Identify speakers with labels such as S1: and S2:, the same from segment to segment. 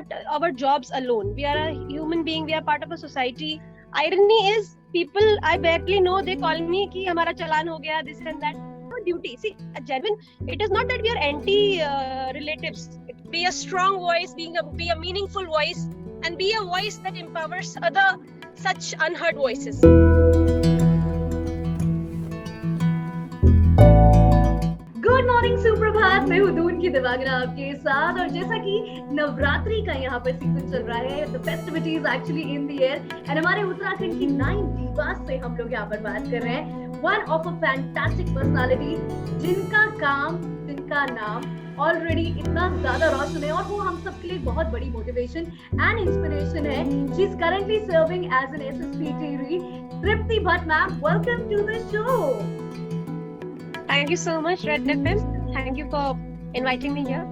S1: not our jobs alone. We are a human being. We are part of a society. Irony is, people I barely know, they call me कि हमारा चालान हो गया, this and that. No duty. See, a genuine. It is not that we are anti relatives. Be a strong voice, be a meaningful voice, and be a voice that empowers other such unheard voices.
S2: Good morning सुप्रभात, मैं हूँ दून की दिवागरा आपके साथ। और जैसा कि नवरात्रि का यहाँ पर सीजन चल रहा है, the festivities actually in the air, and हमारे उत्तराखंड की 9 divas से हम लोग यहाँ पर बात कर रहे हैं। One of a fantastic personality, जिनका काम, जिनका नाम ऑलरेडी इतना ज्यादा रोशन है और वो हम सबके लिए बहुत बड़ी मोटिवेशन एंड इंस्पिरेशन है। She is currently serving as an SSP. Tripti Bhatt ma'am, welcome to the show.
S1: Thank you so much, Red FM. Thank you for inviting me here.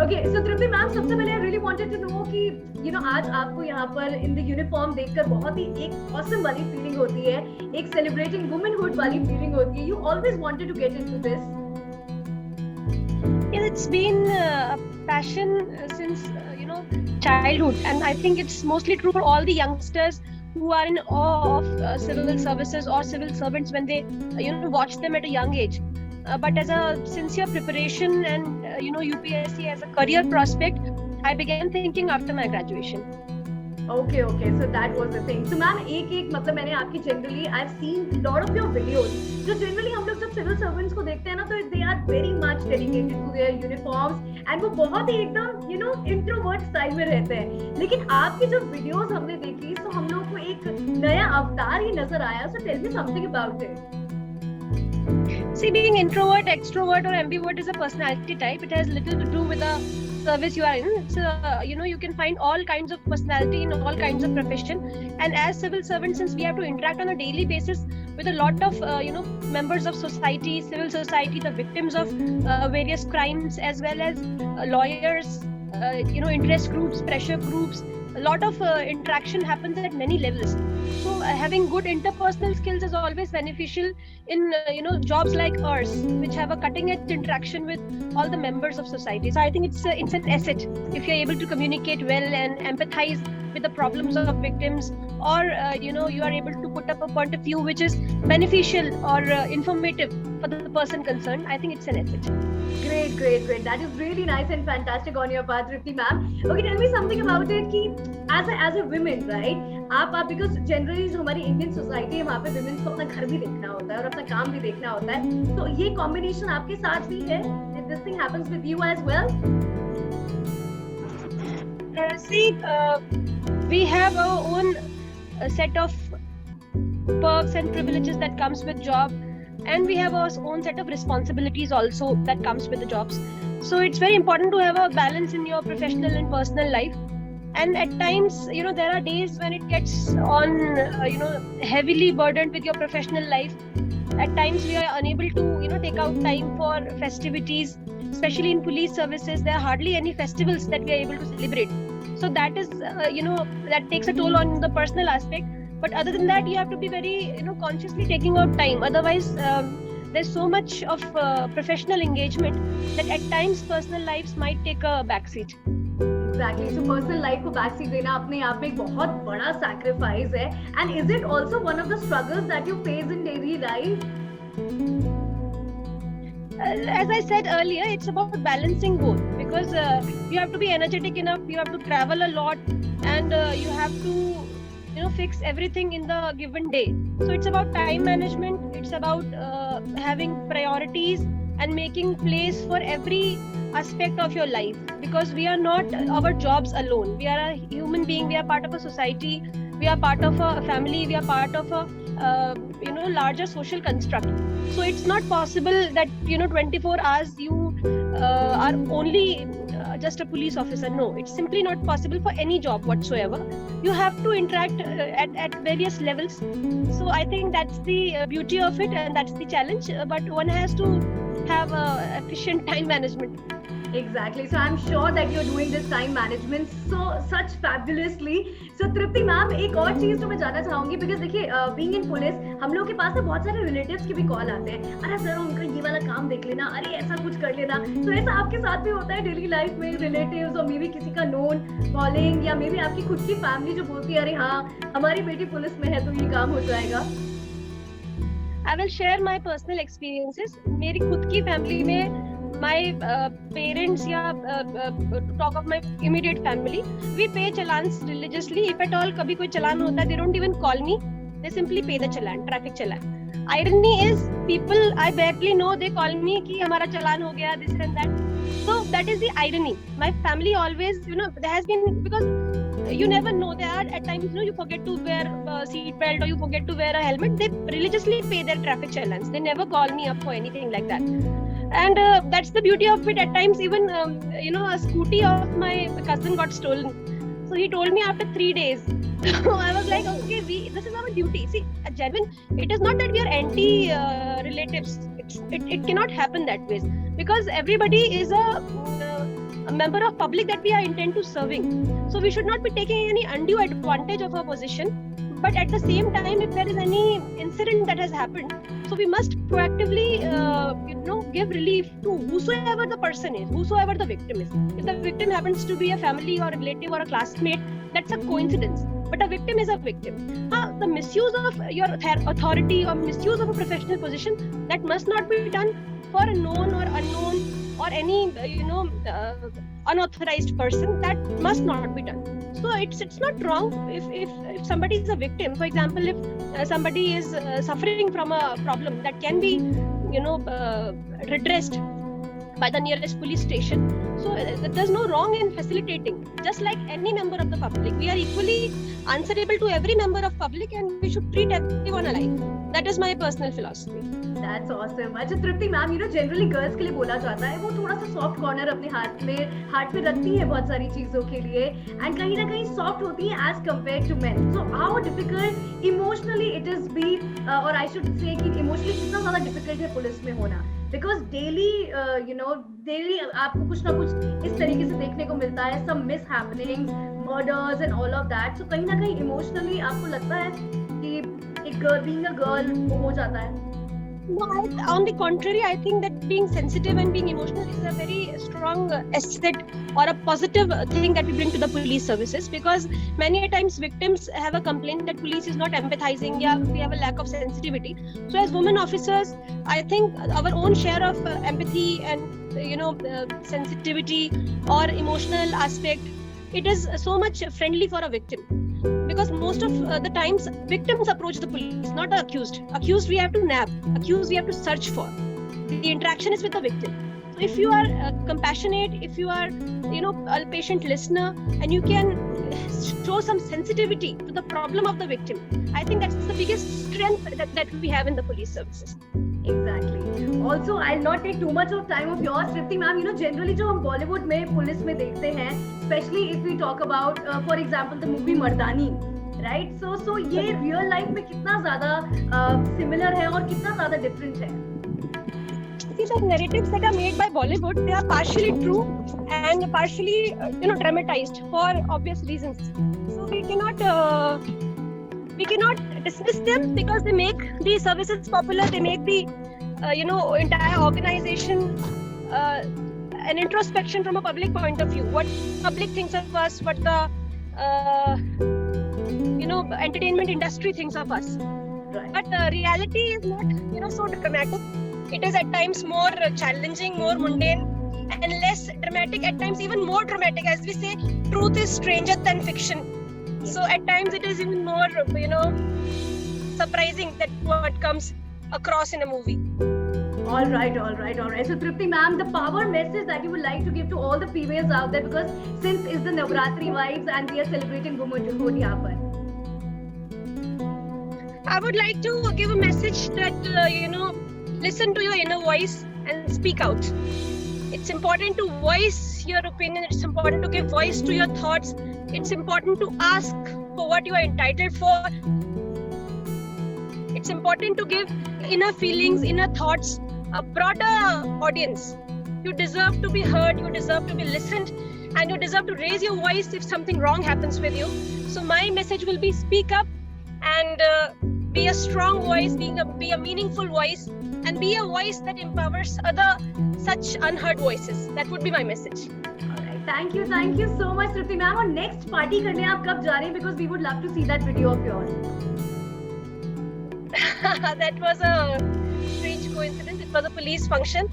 S2: Okay, so Tripti ma'am, सबसे पहले I really wanted to know कि आज आपको यहाँ पर in the uniform देखकर बहुत ही एक awesome वाली feeling होती है, एक celebrating womanhood वाली feeling होती है. You always wanted to get into this.
S1: Yeah, it's been a passion since childhood, and I think it's mostly true for all the youngsters who are in awe of civil services or civil servants when they watch them at a young age. But as a sincere preparation and UPSC as a career prospect, I began thinking after my graduation.
S2: Okay, so that was the thing. So ma'am, एक मतलब मैंने आपकी generally I've seen lot of your videos. जो generally हम लोग जब civil servants को देखते हैं ना, तो they are very much dedicated to their uniforms and वो बहुत ही एकदम introvert style में रहते हैं. लेकिन आपकी जो videos हमने देखी, तो हम लोग को एक नया अवतार ही नजर आया. So tell me something about it.
S1: See, being introvert, extrovert or ambivert is a personality type. It has little to do with the service you are in. It's you can find all kinds of personality in all kinds of profession, and as civil servants, since we have to interact on a daily basis with a lot of members of society, civil society, the victims of various crimes, as well as lawyers, interest groups, pressure groups, a lot of interaction happens at many levels. So having good interpersonal skills is always beneficial in jobs like ours, which have a cutting edge interaction with all the members of society. So I think it's an asset if you're able to communicate well and empathize with the problems of victims, or you are able to put up a point of view which is beneficial or informative for the person concerned. I think it's an asset.
S2: Great. That is really nice and fantastic on your part, Tripti ma'am. Okay, tell me something about it कि as a women, right? आप because generally जो हमारी Indian society है, वहाँ पे women को अपना घर भी देखना होता है और अपना काम भी देखना होता है. तो ये combination आपके साथ भी है? If this thing happens with you as well?
S1: We have our own set of perks and privileges that comes with job, and we have our own set of responsibilities also that comes with the jobs. So it's very important to have a balance in your professional and personal life. And at times, there are days when it gets on, heavily burdened with your professional life. At times, we are unable to, take out time for festivities, especially in police services. There are hardly any festivals that we are able to celebrate. So that is, that takes a toll on the personal aspect. But other than that, you have to be very, consciously taking out time. Otherwise, there's so much of professional engagement that at times personal lives might take a backseat.
S2: Exactly. So personal life को backseat देना अपने आप में एक बहुत बड़ा sacrifice है. And is it also one of the struggles that you face in daily life?
S1: As I said earlier, it's about balancing both, because you have to be energetic enough, you have to travel a lot, and you have to fix everything in the given day. So it's about time management, it's about having priorities and making place for every aspect of your life, because we are not our jobs alone. We are a human being, we are part of a society, we are part of a family, we are part of a larger social construct. So it's not possible that 24 hours you are only just a police officer. No, it's simply not possible for any job whatsoever. You have to interact at various levels. So I think that's the beauty of it, and that's the challenge. But one has to have efficient time management.
S2: Exactly. So I'm sure that you're doing this time management such fabulously. So Tripti ma'am, एक और चीज तो मैं जानना चाहूंगी, because देखिए being in police हम लोग के पास ना बहुत सारे रिलेटिव्स के भी कॉल आते हैं, अरे सर उनका ये वाला काम देख लेना, अरे ऐसा कुछ कर लेना। तो ऐसा आपके साथ भी होता है डेली लाइफ में, रिलेटिव्स और मे बी किसी का नोन कॉलिंग, या मे बी आपकी खुद की फैमिली जो बोलती है अरे हाँ हमारी बेटी पुलिस में है तो ये काम हो जाएगा?
S1: I will share my personal experiences. मेरी खुद की फैमिली में my parents या talk of my immediate family, we pay challans religiously. If at all कभी कोई चलान होता है, they don't even call me. They simply pay the challan, traffic challan. Irony is, people I barely know, they call me कि हमारा चलान हो गया, this and that. So that is the irony. My family always, there has been, because you never know, there are at times, you forget to wear a seat belt or you forget to wear a helmet. They religiously pay their traffic challans. They never call me up for anything like that. And that's the beauty of it. At times even a scooty of my cousin got stolen, so he told me after 3 days. So I was like, okay, this is our duty. See, genuine, it is not that we are anti relatives. It cannot happen that way, because everybody is a member of public that we are intent to serving. So we should not be taking any undue advantage of our position. But at the same time, if there is any incident that has happened, so we must proactively, give relief to whosoever the person is, whosoever the victim is. If the victim happens to be a family or a relative or a classmate, that's a coincidence. But a victim is a victim. The misuse of your authority or misuse of a professional position, that must not be done for a known or unknown or any, unauthorized person. That must not be done. So it's not wrong if somebody is a victim. For example, if somebody is suffering from a problem that can be, redressed by the nearest police station. So there's no wrong in facilitating. Just like any member of the public, we are equally answerable to every member of public, and we should treat everyone alike. That is my personal philosophy.
S2: That's awesome. अच्छा तृप्ति ma'am, generally girls के लिए बोला जाता है वो थोड़ा सा soft corner अपने हार्ट में रखती है बहुत सारी चीजों के लिए, एंड कहीं ना कहीं सॉफ्ट होती है as compare to men. So how difficult emotionally it is be, और आई शुड से कि इमोशनली कितना ज्यादा डिफिकल्ट है पुलिस में होना, बिकॉज डेली डेली आपको कुछ ना कुछ इस तरीके से देखने को मिलता है, some mishappenings, murders and all of that. So कहीं ना कहीं इमोशनली आपको लगता है कि एक being a girl वो हो जाता है?
S1: No, on the contrary, I think that being sensitive and being emotional is a very strong asset or a positive thing that we bring to the police services, because many times victims have a complaint that police is not empathizing, yeah, we have a lack of sensitivity. So as women officers, I think our own share of empathy and sensitivity or emotional aspect, it is so much friendly for a victim. Because most of the times victims approach the police, not the accused. Accused we have to nab, accused we have to search for. The interaction is with the victim. So if you are compassionate, if you are a patient listener, and you can show some sensitivity to the problem of the victim, I think that's the biggest strength that we have in the police services.
S2: Exactly. Also, I'll not take too much of time of yours, Tripti ma'am. Generally जो हम बॉलीवुड में police में देखते हैं, especially if we talk about, for example, the movie Mardaani, right? So ये real life में कितना ज़्यादा similar है और कितना ज़्यादा different है?
S1: See, the narratives that are made by Bollywood, they are partially true and partially, dramatized for obvious reasons. So we cannot dismiss them, because they make the services popular. They make the entire organization an introspection from a public point of view. What public thinks of us, what the entertainment industry thinks of us.
S2: Right.
S1: But reality is not so dramatic. It is at times more challenging, more mundane, and less dramatic. At times even more dramatic. As we say, truth is stranger than fiction. Yes. So at times it is even more surprising that what comes across in a movie.
S2: All right. So Tripti ma'am, the power message that you would like to give to all the females out there, because since it's the Navratri vibes and we are celebrating Women's Day यहाँ पर.
S1: I would like to give a message that listen to your inner voice and speak out. It's important to voice your opinion. It's important to give voice to your thoughts. It's important to ask for what you are entitled for. It's important to give inner feelings, inner thoughts a broader audience. You deserve to be heard, you deserve to be listened, and you deserve to raise your voice if something wrong happens with you. So my message will be speak up and be a strong voice, be a meaningful voice, and be a voice that empowers other such unheard voices. That would be my message.
S2: Thank you so much, Shruti ma'am. और next party करने आप कब जा रहे हैं? Because we would love to see that video of yours.
S1: That was a strange coincidence. It was a police function,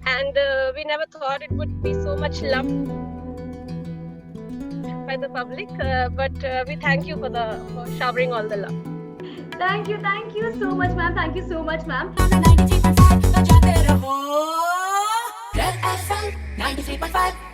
S1: and we never thought it would be so much loved by the public. But we thank you for showering all the love.
S2: Thank you so much, ma'am. Thank you so much, ma'am.
S3: 93.5 बजाते रहो Red FM 93.5